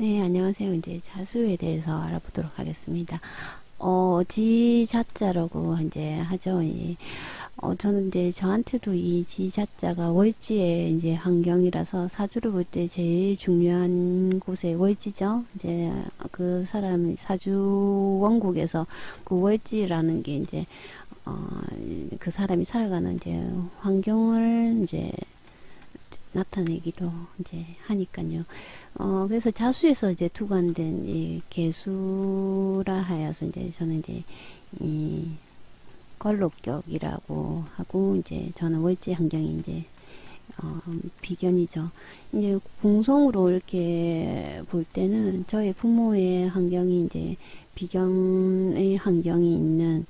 네, 안녕하세요. 이제 자수에 대해서 알아보도록 하겠습니다. 지자자라고 이제 하죠. 저는 이제 저한테도 이 지자자가 월지의 이제 환경이라서 사주를 볼 때 제일 중요한 곳에 월지죠. 이제 그 사람 사주 원국에서 그 월지라는 게 이제 그 사람이 살아가는 이제 환경을 이제 나타내기도 이제 하니까요. 그래서 자수에서 이제 투관된 이 개수라 하여서 이제 저는 이제 이 걸록격이라고 하고 이제 저는 월지 환경이 이제 비견이죠. 이제 공성으로 이렇게 볼 때는 저의 부모의 환경이 이제 비견의 환경이 있는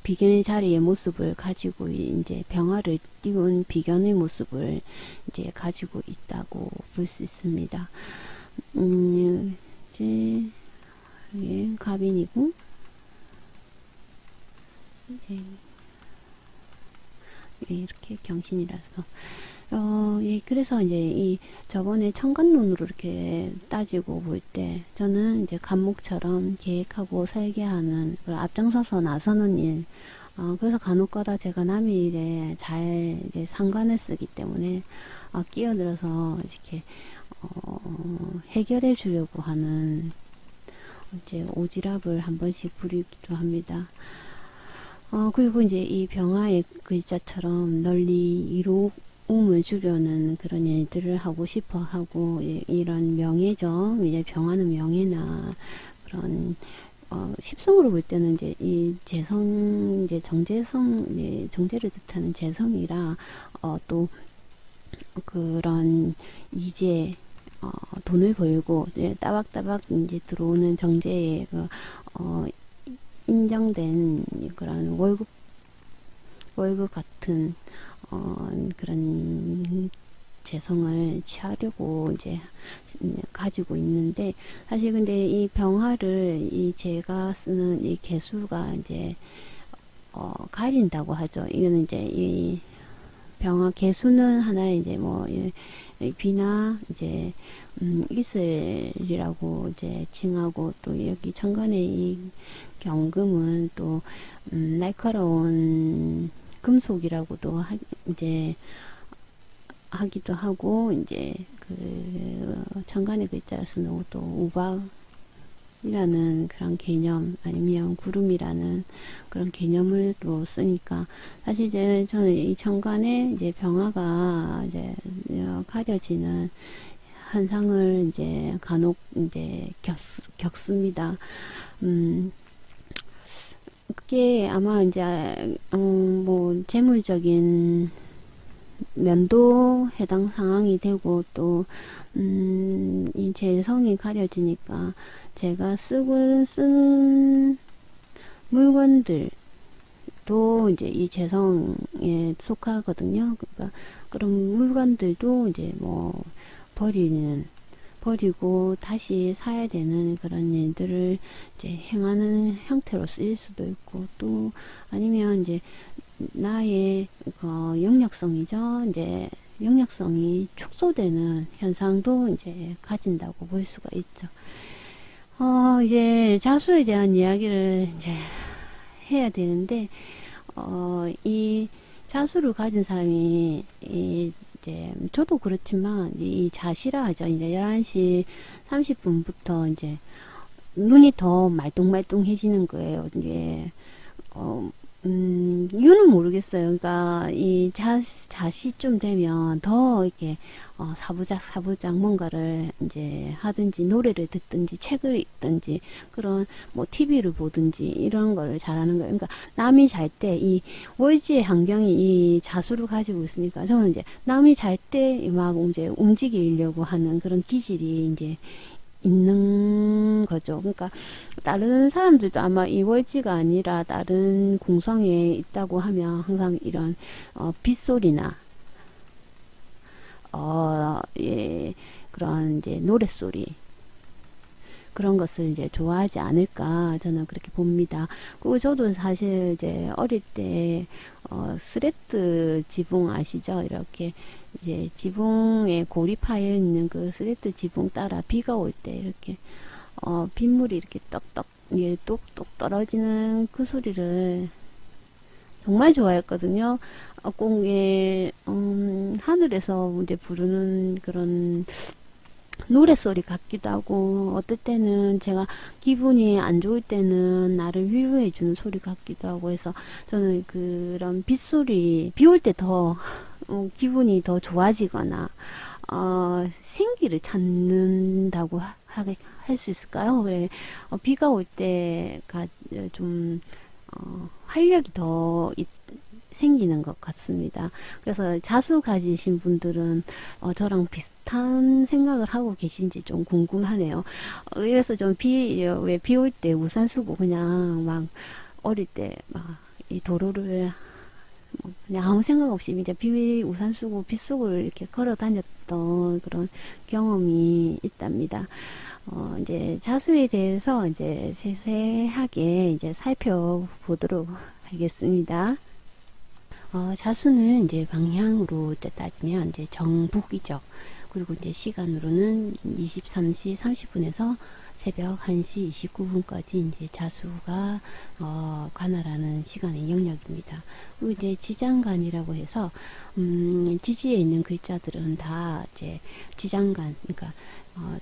비견의 자리의 모습을 가지고 이제 병화를 띄운 비견의 모습을 이제 가지고 있다고 볼 수 있습니다. 이제 예, 갑인이고 예, 예, 이렇게 경신이라서 예, 그래서 이제 이 저번에 천간론으로 이렇게 따지고 볼 때 저는 이제 간목처럼 계획하고 설계하는 앞장서서 나서는 일 그래서 간혹가다 제가 남의 일에 잘 이제 상관을 쓰기 때문에 끼어들어서 이렇게 해결해 주려고 하는 이제 오지랖을 한 번씩 부리기도 합니다. 그리고 이제 이 병화의 글자처럼 널리 이로움을 주려는 그런 일들을 하고 싶어 하고, 이런 명예죠. 이제 병화는 명예나 그런, 십성으로 볼 때는 이제 이 재성, 이제 정재성, 이제 정제를 뜻하는 재성이라, 또 그런 이제, 돈을 벌고, 이제 따박따박 이제 들어오는 정제의 인정된 그런 월급 같은 그런 재성을 취하려고 이제 가지고 있는데, 사실 근데 이 병화를 이 제가 쓰는 이 개수가 이제 가린다고 하죠. 이거는 이제 이 병화 개수는 하나의 이제 뭐 비나 이제 이슬이라고 이제 칭하고, 또 여기 천간의 이 경금은 또 날카로운 금속이라고도 이제 하기도 하고, 이제 그 천간의 글자를 쓰는 또 우박이라는 그런 개념, 아니면 구름이라는 그런 개념을 또 쓰니까, 사실 이제 저는 이 천간에 이제 병화가 이제 가려지는 현상을 이제 간혹 이제 겪습니다. 그게 아마 이제 뭐 재물적인 면도 해당 상황이 되고, 또 이 재성이 가려지니까 제가 쓰는 물건들도 이제 이 재성에 속하거든요. 그러니까 그런 물건들도 이제 뭐 버리고 다시 사야 되는 그런 일들을 이제 행하는 형태로 쓰일 수도 있고, 또 아니면 이제 나의 영역성이죠. 이제 영역성이 축소되는 현상도 이제 가진다고 볼 수가 있죠. 이제 자수에 대한 이야기를 이제 해야 되는데, 이 자수를 가진 사람이 이제 저도 그렇지만 이 자시라 하죠. 이제 11시 30분부터 이제 눈이 더 말똥말똥해지는 거예요. 이게 이유는 모르겠어요. 그러니까 이 자시쯤 되면 더 이렇게 사부작 뭔가를 이제 하든지, 노래를 듣든지, 책을 읽든지, 그런 뭐 TV를 보든지 이런 걸 잘하는 거예요. 그러니까 남이 잘 때 이 월지의 환경이 이 자수를 가지고 있으니까, 저는 이제 남이 잘 때 막 이제 움직이려고 하는 그런 기질이 이제 있는 거죠. 그러니까 다른 사람들도 아마 이 월지가 아니라 다른 공성에 있다고 하면 항상 이런 빗소리나 예, 그런 이제 노랫소리, 그런 것을 이제 좋아하지 않을까 저는 그렇게 봅니다. 그리고 저도 사실 이제 어릴 때 스레트 지붕 아시죠? 이렇게 이제 지붕에 골이 파여 있는 그 스레트 지붕 따라 비가 올 때 이렇게 빗물이 이렇게 떡떡 예, 똑똑 떨어지는 그 소리를 정말 좋아했거든요. 꼭, 예, 하늘에서 이제 부르는 그런 노랫소리 같기도 하고, 어떨 때는 제가 기분이 안 좋을 때는 나를 위로해주는 소리 같기도 하고 해서, 저는 그런 빗소리, 비 올 때 더, 기분이 더 좋아지거나, 생기를 찾는다고 할 수 있을까요? 그래, 비가 올 때가 좀, 활력이 더 생기는 것 같습니다. 그래서 자수 가지신 분들은 저랑 비슷한 생각을 하고 계신지 좀 궁금하네요. 그래서 좀 왜 비 올 때 우산 쓰고 그냥 막 어릴 때 막 이 도로를 뭐 그냥 아무 생각 없이 이제 우산 쓰고 빗속을 이렇게 걸어 다녔던 그런 경험이 있답니다. 이제 자수에 대해서 이제 세세하게 이제 살펴보도록 하겠습니다. 자수는 이제 방향으로 따지면 이제 정북이죠. 그리고 이제 시간으로는 23시 30분에서 새벽 1시 29분까지 이제 자수가 관할하는 시간의 영역입니다. 그리고 이제 지장간이라고 해서 지지에 있는 글자들은 다 이제 지장간, 그러니까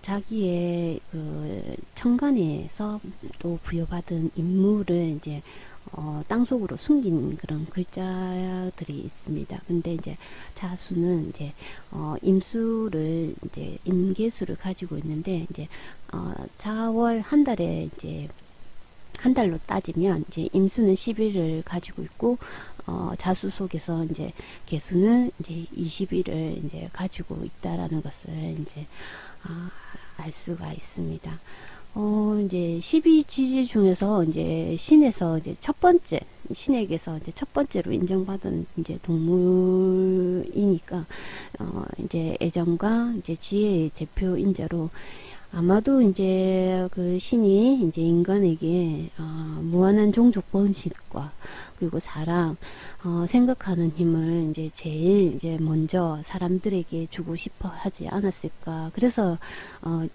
자기의 그 천간에서 또 부여받은 임무를 이제 땅속으로 숨긴 그런 글자들이 있습니다. 근데 이제 자수는 이제 임수를 이제 임계수를 가지고 있는데 이제 자월 한 달에 이제 한 달로 따지면 이제 임수는 10일을 가지고 있고 자수 속에서 이제 계수는 이제 20일을 이제 가지고 있다라는 것을 이제 알 수가 있습니다. 이제 12지지 중에서 이제 신에서 이제 첫 번째, 신에게서 이제 첫 번째로 인정받은 이제 동물이니까, 이제 애정과 이제 지혜의 대표인자로 아마도 이제 그 신이 이제 인간에게, 무한한 종족 번식과 그리고 사랑, 생각하는 힘을 이제 제일 이제 먼저 사람들에게 주고 싶어 하지 않았을까. 그래서,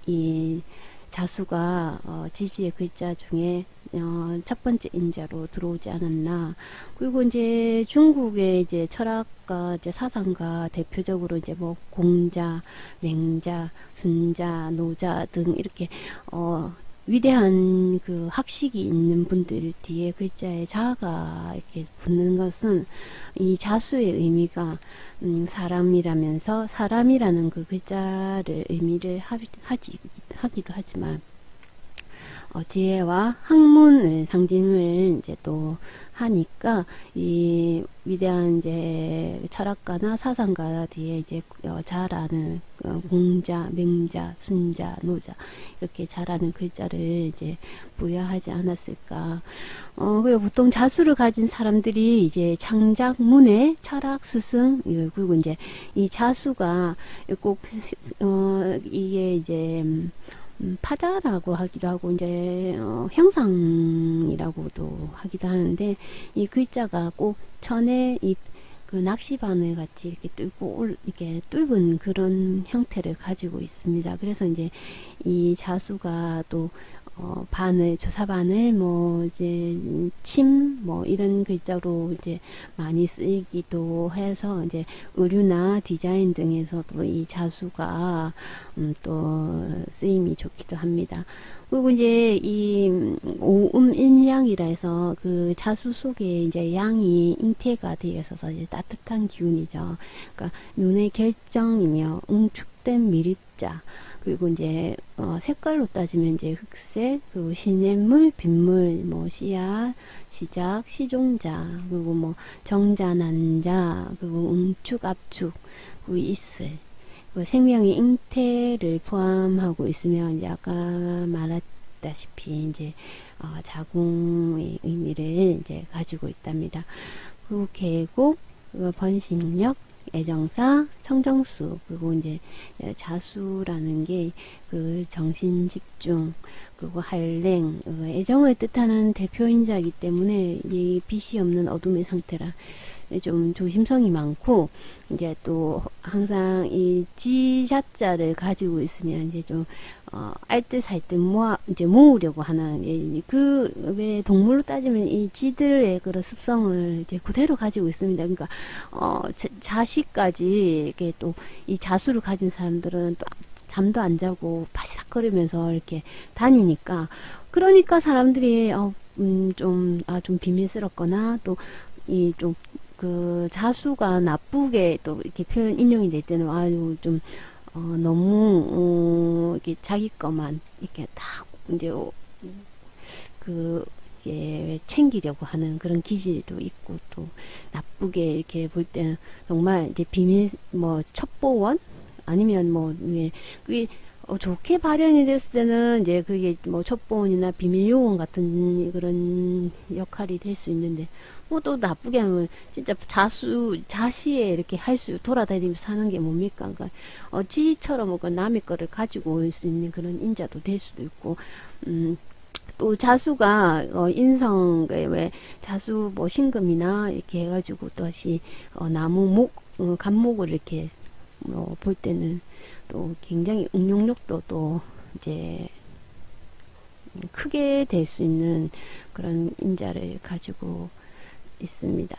이 자수가 지지의 글자 중에 첫 번째 인자로 들어오지 않았나. 그리고 이제 중국의 이제 철학가, 이제 사상가 대표적으로 이제 뭐 공자, 맹자, 순자, 노자 등 이렇게 위대한 그 학식이 있는 분들 뒤에 글자에 자가 이렇게 붙는 것은 이 자수의 의미가 사람이라면서 사람이라는 그 글자를 의미를 하기도 하지만 지혜와 학문을 상징을 이제 또 하니까 이 위대한 이제 철학가나 사상가 뒤에 이제 자라는 공자, 맹자, 순자, 노자 이렇게 자라는 글자를 이제 부여하지 않았을까. 그리고 보통 자수를 가진 사람들이 이제 창작문의 철학 스승 그리고 이제 이 자수가 꼭 이게 이제 파자라고 하기도 하고 이제 형상이라고도 하기도 하는데 이 글자가 꼭 천에 그 낚시바늘 같이 이렇게 이렇게 뚫은 그런 형태를 가지고 있습니다. 그래서 이제 이 자수가 또 바늘, 주사바늘, 뭐, 이제, 뭐, 이런 글자로 이제 많이 쓰이기도 해서, 이제, 의류나 디자인 등에서도 이 자수가, 또, 쓰임이 좋기도 합니다. 그리고 이제, 이, 오음일양이라 해서, 그 자수 속에 이제 양이 잉태가 되어 있어서 이제 따뜻한 기운이죠. 그러니까, 눈의 결정이며, 응축된 미립자, 그리고 이제 색깔로 따지면 이제 흑색, 그리고 시냇물, 빗물, 뭐 씨앗, 시작, 시종자, 그리고 뭐 정자, 난자, 그리고 응축, 압축, 그리고 이슬, 그 생명의 잉태를 포함하고 있으면 이제 아까 말했다시피 이제 자궁의 의미를 이제 가지고 있답니다. 그리고 계곡, 번식력, 애정사, 청정수, 그리고 이제 자수라는 게 그 정신 집중, 그리고 한랭, 애정을 뜻하는 대표인자이기 때문에 이 빛이 없는 어둠의 상태라 좀 조심성이 많고, 이제 또 항상 이 지자자를 가지고 있으면 이제 좀 알뜰살뜰 이제 모으려고 하는, 왜 동물로 따지면 이 지들의 그런 습성을 이제 그대로 가지고 있습니다. 그러니까 자식까지 이게 또 이 자수를 가진 사람들은 또 잠도 안 자고 바시락거리면서 이렇게 다니니까, 그러니까 사람들이 좀 비밀스럽거나 또 이 좀 그 자수가 나쁘게 또 이렇게 표현 인용이 될 때는 아유 좀 너무 이렇게 자기 것만 이렇게 딱 이제 그 이게 챙기려고 하는 그런 기질도 있고, 또 나쁘게 이렇게 볼 때는 정말 이제 비밀 뭐 첩보원 아니면 뭐 그게 좋게 발현이 됐을 때는 이제 그게 뭐 첩보원이나 비밀 요원 같은 그런 역할이 될 수 있는데, 뭐 또 나쁘게 하면 진짜 자시에 이렇게 할 수 돌아다니면서 사는 게 뭡니까? 그러니까 지처럼 그 남의 거를 가지고 올 수 있는 그런 인자도 될 수도 있고, 또 자수가 인성 왜 자수 뭐 신금이나 이렇게 해가지고 다시 나무 간목을 이렇게 볼 때는 또 굉장히 응용력도 또 이제 크게 될 수 있는 그런 인자를 가지고 있습니다.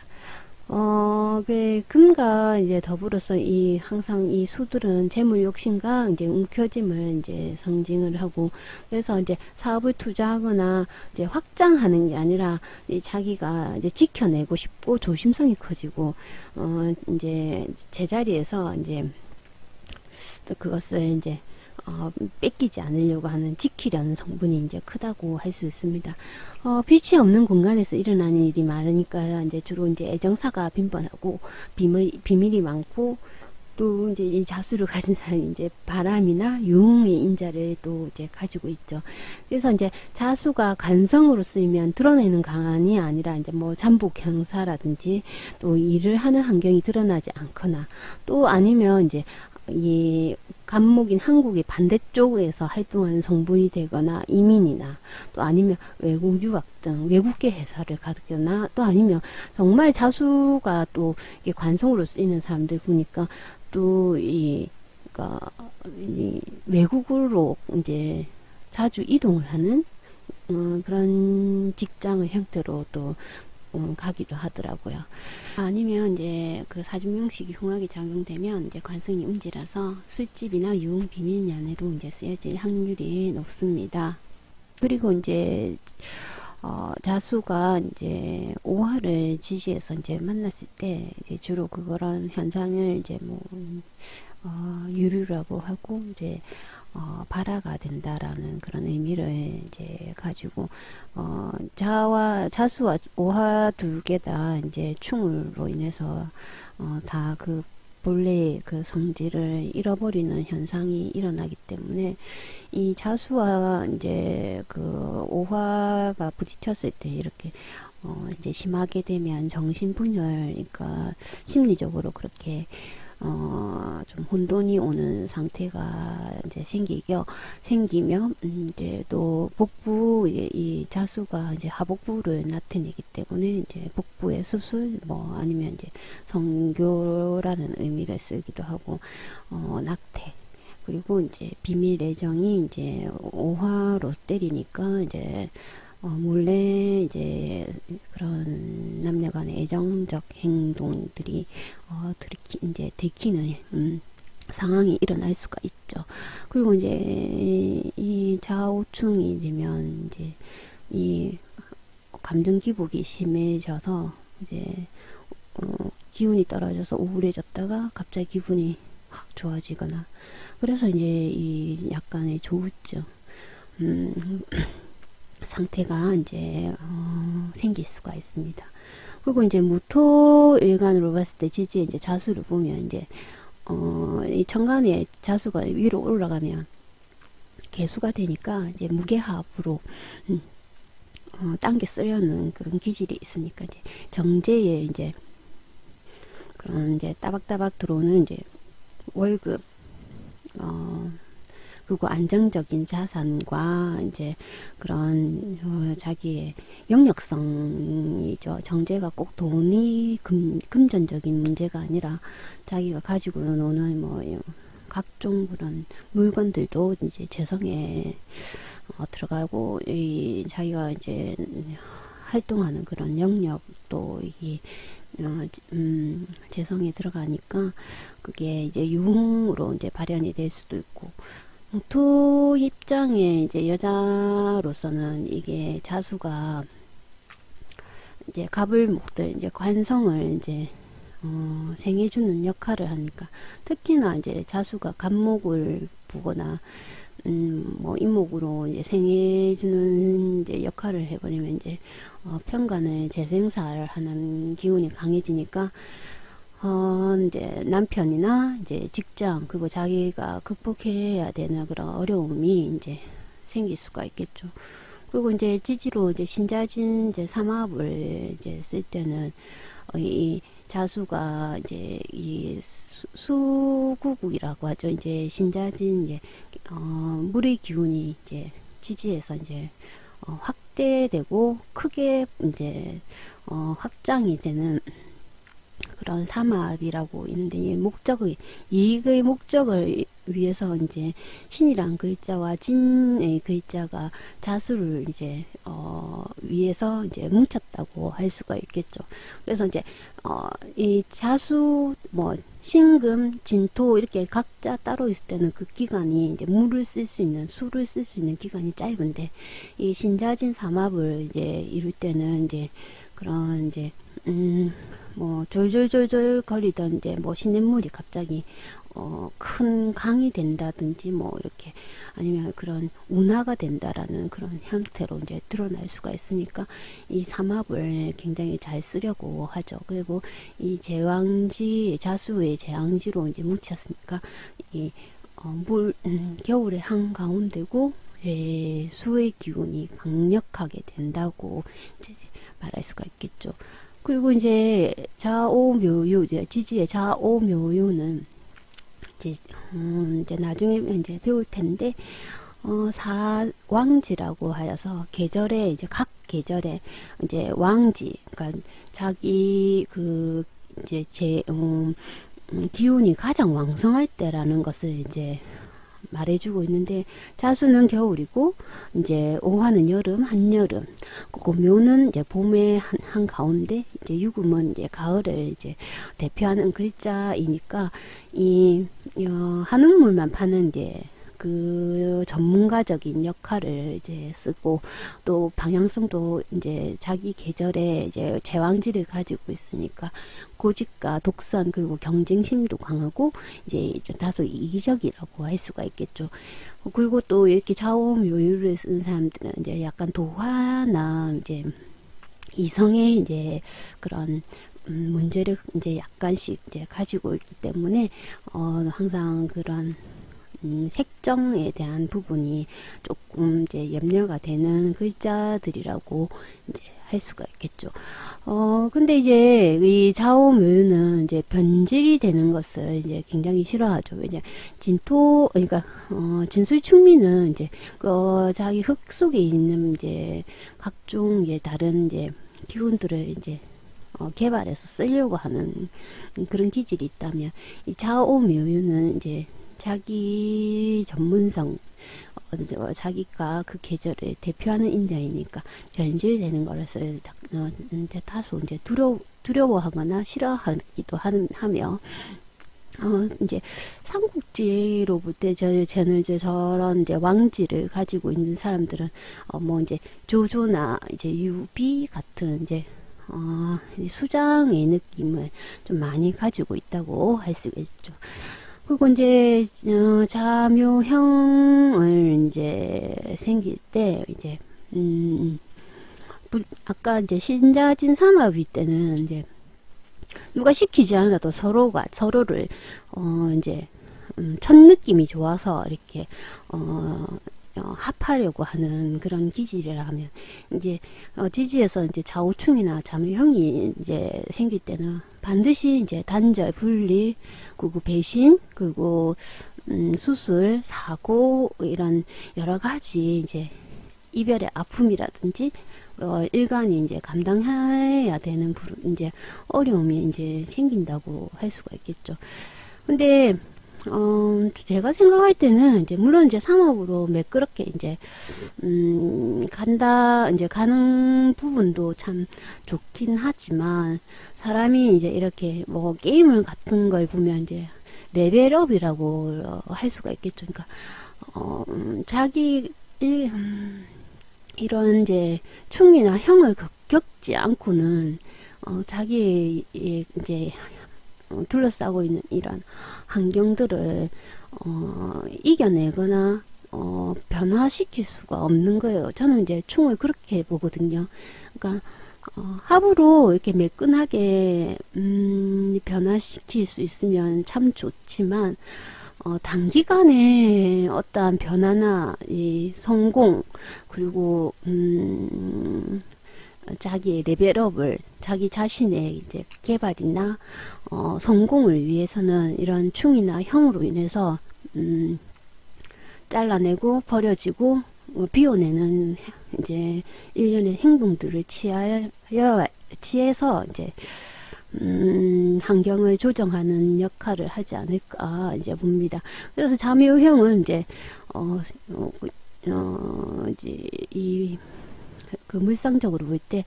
금과 이제 더불어서 항상 이 수들은 재물 욕심과 이제 움켜짐을 이제 상징을 하고, 그래서 이제 사업을 투자하거나 이제 확장하는 게 아니라 자기가 이제 지켜내고 싶고 조심성이 커지고, 이제 제자리에서 이제 그것을 이제 뺏기지 않으려고 하는, 지키려는 성분이 이제 크다고 할 수 있습니다. 빛이 없는 공간에서 일어나는 일이 많으니까 이제 주로 이제 애정사가 빈번하고 비밀이 많고, 또 이제 이 자수를 가진 사람이 이제 바람이나 유흥의 인자를 또 이제 가지고 있죠. 그래서 이제 자수가 간성으로 쓰이면 드러내는 강한이 아니라 이제 뭐 잠복 형사라든지 또 일을 하는 환경이 드러나지 않거나, 또 아니면 이제 이 간목인 한국의 반대쪽에서 활동하는 성분이 되거나, 이민이나 또 아니면 외국 유학 등 외국계 회사를 가거나, 또 아니면 정말 자수가 또 이게 관성으로 쓰이는 사람들 보니까 또 그러니까 이 외국으로 이제 자주 이동을 하는 그런 직장의 형태로 또 가기도 하더라고요. 아니면 이제 그 사주명식이 흉하게 작용되면 이제 관성이 음지라서 술집이나 유흥 비밀 연애로 이제 쓰여질 확률이 높습니다. 그리고 이제 자수가 이제 오화를 지지해서 이제 만났을 때 이제 주로 그런 현상을 이제 뭐 유류라고 하고, 이제 발화가 된다라는 그런 의미를 이제 가지고, 자수와 오화 두 개 다 이제 충으로 인해서 다 그 본래의 그 성질을 잃어버리는 현상이 일어나기 때문에, 이 자수와 이제 그 오화가 부딪혔을 때 이렇게 이제 심하게 되면 정신분열, 그러니까 심리적으로 그렇게 좀 혼돈이 오는 상태가 이제 생기면, 이제 또 복부, 이 자수가 이제 하복부를 나타내기 때문에 이제 복부의 수술, 뭐 아니면 이제 성교라는 의미를 쓰기도 하고, 낙태, 그리고 이제 비밀 애정이 이제 오화로 때리니까 이제 몰래 이제 그런 남녀 간의 애정적 행동들이 이제 들키는 상황이 일어날 수가 있죠. 그리고 이제 이 좌우충이 되면 이제 이 감정 기복이 심해져서 이제 기운이 떨어져서 우울해졌다가 갑자기 기분이 확 좋아지거나, 그래서 이제 이 약간의 조우증 상태가 이제 생길 수가 있습니다. 그리고 이제 무토일간으로 봤을 때 지지의 이제 자수를 보면 이제 이 천간에 자수가 위로 올라가면 개수가 되니까 이제 무게합으로 당겨 쓰려는 그런 기질이 있으니까, 이제 정제에 이제 그런 이제 따박따박 들어오는 이제 월급 그리고 안정적인 자산과 이제 그런 자기의 영역성이죠. 정제가 꼭 돈이 금전적인 문제가 아니라 자기가 가지고 노는 뭐 각종 그런 물건들도 이제 재성에 들어가고 자기가 이제 활동하는 그런 영역도 이게 재성에 들어가니까 그게 이제 유흥으로 이제 발현이 될 수도 있고, 토 입장에 이제 여자로서는 이게 자수가 이제 갑을목들 이제 관성을 이제 생해주는 역할을 하니까, 특히나 이제 자수가 갑목을 보거나 뭐 임목으로 이제 생해주는 이제 역할을 해버리면 이제 편간을 재생사를 하는 기운이 강해지니까 이제 남편이나 이제 직장, 그리고 자기가 극복해야 되는 그런 어려움이 이제 생길 수가 있겠죠. 그리고 이제 지지로 이제 신자진 이제 삼합을 이제 쓸 때는 이 자수가 이제 이 수구국이라고 하죠. 이제 신자진 이제 물의 기운이 이제 지지에서 이제 확대되고 크게 이제 확장이 되는 그런 삼합이라고 있는데, 이 목적의 이익의 목적을 위해서 이제 신이란 글자와 진의 글자가 자수를 이제 위해서 이제 뭉쳤다고 할 수가 있겠죠. 그래서 이제 이 자수 뭐 신금 진토 이렇게 각자 따로 있을 때는 그 기간이 이제 물을 쓸 수 있는, 수를 쓸 수 있는 기간이 짧은데, 이 신자진 삼합을 이제 이룰 때는 이제 그런 이제 뭐 졸졸졸졸 거리던 이제 뭐 시냇물이 갑자기 큰 강이 된다든지 뭐 이렇게, 아니면 그런 운하가 된다라는 그런 형태로 이제 드러날 수가 있으니까 이 삼합을 굉장히 잘 쓰려고 하죠. 그리고 이 제왕지, 자수의 제왕지로 이제 뭉쳤으니까 이 겨울의 한가운데고 수의 기운이 강력하게 된다고 이제 말할 수가 있겠죠. 그리고 이제 자오묘유, 이제 지지의 자오묘유는 이제 나중에 이제 배울 텐데, 사왕지라고 하여서 계절에 이제 각 계절에 이제 왕지, 그러니까 자기 그 이제 기운이 가장 왕성할 때라는 것을 이제 말해주고 있는데, 자수는 겨울이고 이제 오화는 여름, 한여름, 그리고 묘는 이제 봄의 한 가운데, 이제 유금은 이제 가을을 이제 대표하는 글자이니까 이 한옥물만 파는 이제 그 전문가적인 역할을 이제 쓰고, 또 방향성도 이제 자기 계절에 이제 제왕지를 가지고 있으니까 고집과 독선, 그리고 경쟁심도 강하고 이제 좀 다소 이기적이라고 할 수가 있겠죠. 그리고 또 이렇게 자오묘유를 쓴 사람들은 이제 약간 도화나 이제 이성의 이제 그런 문제를 이제 약간씩 이제 가지고 있기 때문에 항상 그런 색정에 대한 부분이 조금 이제 염려가 되는 글자들이라고 이제 할 수가 있겠죠. 근데 이제 이 자오묘유는 이제 변질이 되는 것을 이제 굉장히 싫어하죠. 왜냐, 진토, 그러니까 진술충미는 이제 자기 흙 속에 있는 이제 각종 이제 다른 이제 기운들을 이제 개발해서 쓰려고 하는 그런 기질이 있다면, 이 자오묘유는 이제 자기 전문성, 자기가 그 계절을 대표하는 인자이니까 변질되는 것을 다소 이제 두려워하거나 싫어하기도 하며, 이제 삼국지로 볼 때 저는 이제 저런 이제 왕지를 가지고 있는 사람들은 뭐 이제 조조나 이제 유비 같은 이제 수장의 느낌을 좀 많이 가지고 있다고 할 수 있죠. 그리고 이제 자묘형을 이제 생길 때 이제 아까 이제 신자진 삼합일 때는 이제 누가 시키지 않아도 서로를 이제 첫 느낌이 좋아서 이렇게 합하려고 하는 그런 기질이라면, 이제 지지에서 이제 좌우충이나 자묘형이 이제 생길 때는 반드시 이제 단절, 분리, 그리고 배신, 그리고 수술, 사고, 이런 여러 가지 이제 이별의 아픔이라든지 일간이 이제 감당해야 되는 이제 어려움이 이제 생긴다고 할 수가 있겠죠. 근데 제가 생각할 때는 이제 물론 이제 상업으로 매끄럽게 이제 이제 가는 부분도 참 좋긴 하지만 사람이 이제 이렇게 뭐 게임을 같은 걸 보면 이제 레벨업이라고 할 수가 있겠죠. 그러니까 자기 이런 이제 충이나 형을 겪지 않고는 자기의 이제 둘러싸고 있는 이런 환경들을 이겨내거나 변화시킬 수가 없는 거예요. 저는 이제 충을 그렇게 보거든요. 그러니까 합으로 이렇게 매끈하게 변화시킬 수 있으면 참 좋지만 단기간에 어떠한 변화나 이 성공 그리고 자기의 레벨업을 자기 자신의 이제 개발이나 성공을 위해서는 이런 충이나 형으로 인해서 잘라내고 버려지고 비워내는 이제 일련의 행동들을 취해서 이제 환경을 조정하는 역할을 하지 않을까 이제 봅니다. 그래서 자묘형은 이제 이제 그 물상적으로 볼 때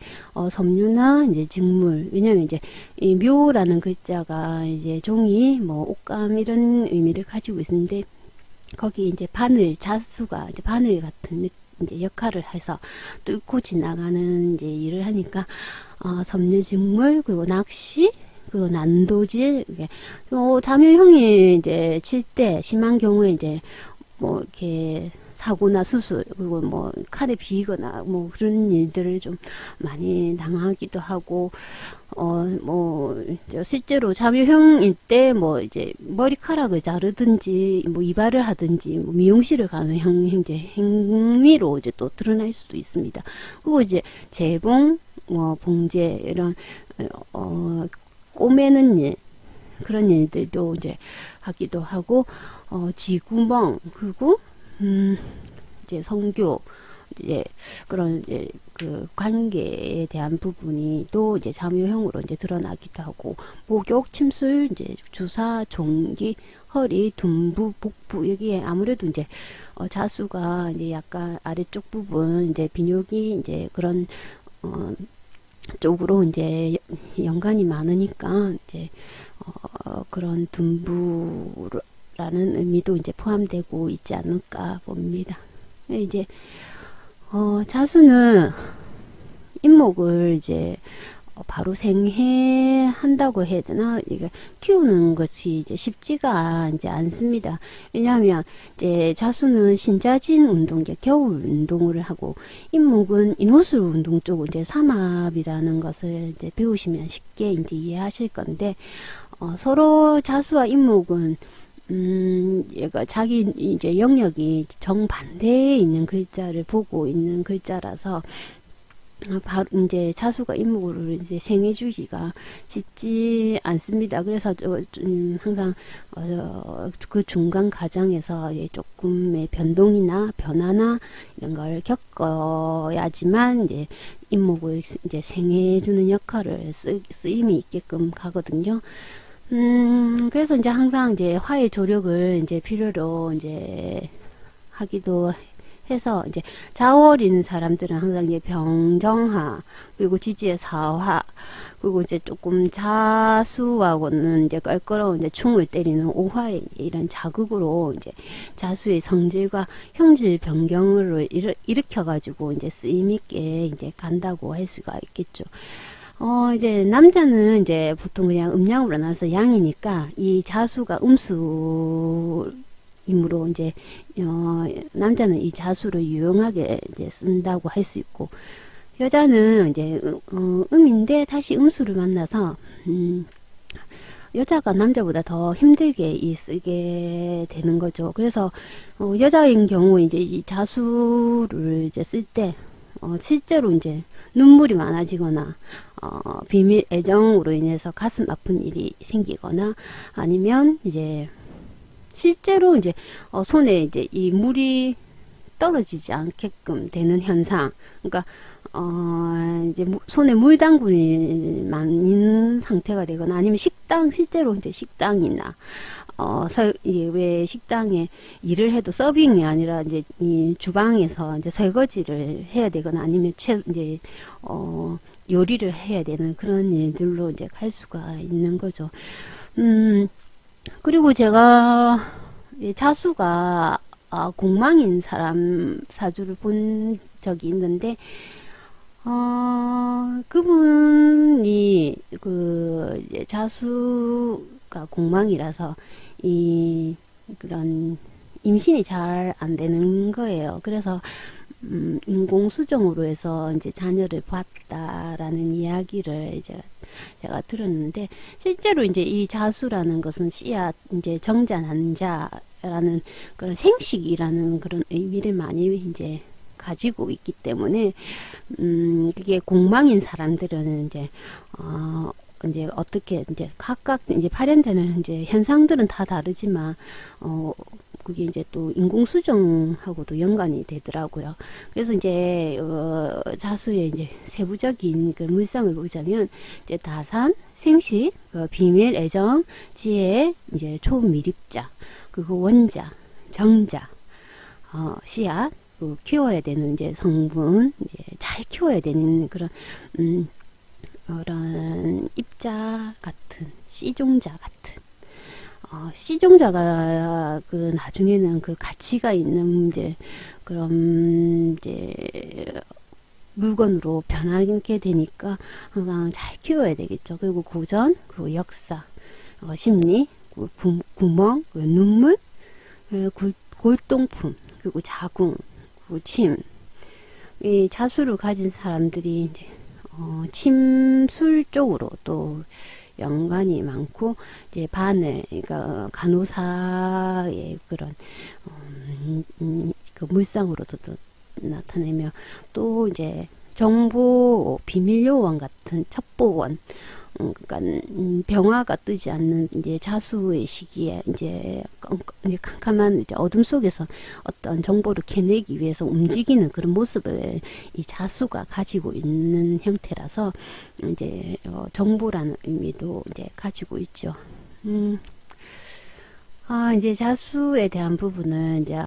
섬유나 이제 직물, 왜냐면 이제 이 묘라는 글자가 이제 종이 뭐 옷감 이런 의미를 가지고 있는데 거기 이제 바늘 자수가 이제 바늘 같은 이제 역할을 해서 뚫고 지나가는 이제 일을 하니까 섬유 직물 그리고 낚시 그리고 난도질 이게 자묘형이 이제 칠 때 심한 경우에 이제 뭐 이렇게 사고나 수술 그리고 뭐 칼에 비거나 뭐 그런 일들을 좀 많이 당하기도 하고 뭐 실제로 자묘형일 때 뭐 이제 머리카락을 자르든지 뭐 이발을 하든지 뭐 미용실을 가는 행위로 이제 또 드러날 수도 있습니다. 그리고 이제 재봉 뭐 봉제 이런 꼬매는 일 그런 일들도 이제 하기도 하고 지구멍 그리고 이제 성교 이제 그런 이제 그 관계에 대한 부분이 또 이제 자묘형으로 이제 드러나기도 하고 목욕, 침술, 이제 주사, 종기, 허리, 둔부, 복부 여기에 아무래도 이제 자수가 이제 약간 아래쪽 부분 이제 비뇨기 이제 그런 쪽으로 이제 연관이 많으니까 이제 그런 둔부라는 의미도 이제 포함되고 있지 않을까 봅니다. 이제 자수는 인목을 이제 바로 생해한다고 해야 되나 이게 키우는 것이 이제 쉽지가 이제 않습니다. 왜냐하면 이제 자수는 신자진 운동, 이제 겨울 운동을 하고 인목은 인호술 운동 쪽 이제 삼합이라는 것을 이제 배우시면 쉽게 이제 이해하실 건데 서로 자수와 인목은 얘가 자기 이제 영역이 정반대에 있는 글자를 보고 있는 글자라서 바로 이제 자수가 인목으로 이제 생해주기가 쉽지 않습니다. 그래서 항상 그 중간 과정에서 조금의 변동이나 변화나 이런 걸 겪어야지만 이제 인목을 이제 생해주는 역할을 쓰임이 있게끔 가거든요. 그래서 이제 항상 이제 화해 조력을 이제 필요로 이제 하기도 해서 이제 자월인 사람들은 항상 이제 병정화 그리고 지지의 사화 그리고 이제 조금 자수하고는 이제 껄끄러운 이제 충을 때리는 오화의 이런 자극으로 이제 자수의 성질과 형질 변경으로 일으켜 가지고 이제 쓰임 있게 이제 간다고 할 수가 있겠죠. 이제 남자는 이제 보통 그냥 음양으로 나서 양이니까 이 자수가 음수 이므로 이제 남자는 이 자수를 유용하게 이제 쓴다고 할 수 있고 여자는 이제 음인데 다시 음수를 만나서 여자가 남자보다 더 힘들게 쓰게 되는 거죠. 그래서 여자인 경우 이제 이 자수를 이제 쓸 때 실제로 이제 눈물이 많아지거나 비밀 애정으로 인해서 가슴 아픈 일이 생기거나 아니면 이제 실제로 이제 손에 이제 이 물이 떨어지지 않게끔 되는 현상. 그러니까 이제 손에 물 당분이 많은 상태가 되거나 아니면 실제로 이제 식당이나 왜 식당에 일을 해도 서빙이 아니라 이제 이 주방에서 이제 설거지를 해야 되거나 아니면 이제 요리를 해야 되는 그런 일들로 이제 갈 수가 있는 거죠. 그리고 제가 이 자수가 공망인 사람 사주를 본 적이 있는데, 그분이 이제 자수가 공망이라서 그런 임신이 잘 안 되는 거예요. 그래서 인공수정으로 해서 이제 자녀를 봤다라는 이야기를 이제 제가 들었는데, 실제로 이제 이 자수라는 것은 씨앗, 이제 정자, 난자라는 그런 생식이라는 그런 의미를 많이 이제 가지고 있기 때문에, 그게 공망인 사람들은 이제 어떻게 이제 각각 이제 발현되는 이제 현상들은 다 다르지만, 그게 이제 또 인공수정하고도 연관이 되더라고요. 그래서 이제 자수의 이제 세부적인 그 물상을 보자면, 이제 다산, 생식, 비밀, 애정, 지혜, 이제 초미립자, 그리고 원자, 정자, 씨앗, 키워야 되는 이제 성분, 이제 잘 키워야 되는 그런 입자 같은, 씨종자 같은. 씨종자가 그 나중에는 그 가치가 있는 이제 그런 이제 물건으로 변하게 되니까 항상 잘 키워야 되겠죠. 그리고 고전, 그리고 역사, 심리, 구멍, 눈물, 골동품, 그리고 자궁, 그리고 침. 이 자수를 가진 사람들이 이제 침술 쪽으로 또 연관이 많고, 이제 바늘, 그러니까 간호사의 그런 그 물상으로도 또 나타내며, 또 이제 정보 비밀 요원 같은 첩보원, 그러니까 병화가 뜨지 않는 이제 자수의 시기에 이제 캄캄한 이제 어둠 속에서 어떤 정보를 캐내기 위해서 움직이는 그런 모습을 이 자수가 가지고 있는 형태라서 이제 정보라는 의미도 이제 가지고 있죠. 이제 자수에 대한 부분은 이제